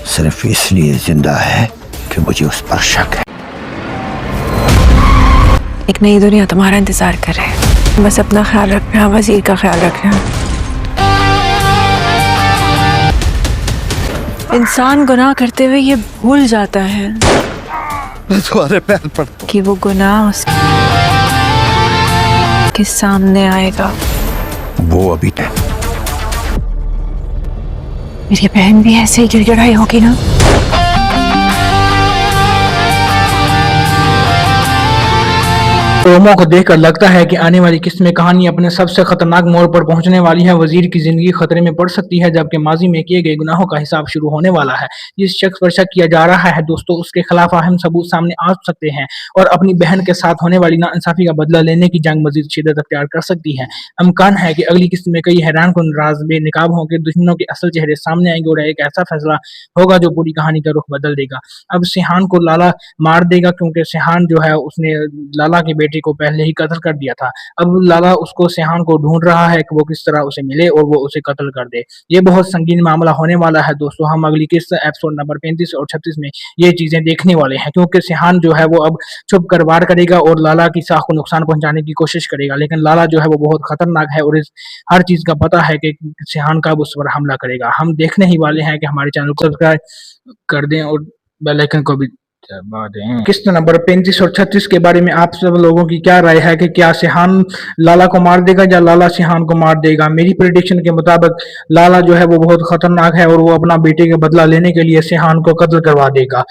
सिर्फ इसलिए जिंदा है कि मुझे उस पर शक है। एक नई दुनिया तुम्हारा इंतजार कर रहे है। बस अपना ख्याल रखना, वजीर का ख्याल रखना। इंसान गुनाह करते हुए ये भूल जाता है मैं तुम्हारे पैर पड़ता हूं कि वो गुनाह उसके सामने आएगा। वो अभी तक मेरी बहन भी ऐसे ही गिड़गिड़ाई होगी ना। प्रोमो को देखकर लगता है कि आने वाली किस्त में कहानी अपने सबसे खतरनाक मोड़ पर पहुंचने वाली है। वजीर की जिंदगी खतरे में पड़ सकती है, जबकि माजी में किए गए गुनाहों का हिसाब शुरू होने वाला है। जिस शख्स पर शक किया जा रहा है दोस्तों, उसके खिलाफ अहम सबूत सामने आ सकते हैं और अपनी बहन के साथ होने वाली नाइंसाफी का बदला लेने की जंग मजीद शिद्दत अख्तियार कर सकती है। इम्कान है कि अगली किस्त में कई हैरान कुन राज बेनकाब होंगे, दुश्मनों के असल चेहरे सामने आएंगे और एक ऐसा फैसला होगा जो पूरी कहानी का रुख बदल देगा। अब सिहान को लाला मार देगा, क्योंकि सिहान जो है उसने लाला के बेटे को पहले ही कत्ल कर दिया था। अब लाला उसको सिहान को ढूंढ रहा है कि वो किस तरह उसे मिले और वो उसे कत्ल कर दे। ये बहुत संगीन मामला होने वाला है दोस्तों। हम अगली किस्त एपिसोड नंबर 35 और 36 में ये चीजें देखने वाले हैं, क्योंकि सिहान जो है वो अब छुप कर वार करेगा और लाला की साख को नुकसान पहुंचाने की कोशिश करेगा। लेकिन लाला जो है वो बहुत खतरनाक है और इस हर चीज का पता है कि सिहान कब उस पर हमला करेगा। हम देखने ही वाले हैं कि हमारे चैनल को सब्सक्राइब कर दें और बेल आइकन को भी दबा दें। किस्त नंबर 35 और 36 के बारे में आप सब लोगों की क्या राय है कि क्या सिहान लाला को मार देगा या लाला सिहान को मार देगा? मेरी प्रेडिक्शन के मुताबिक लाला जो है वो बहुत खतरनाक है और वो अपना बेटे का बदला लेने के लिए सिहान को कत्ल करवा देगा।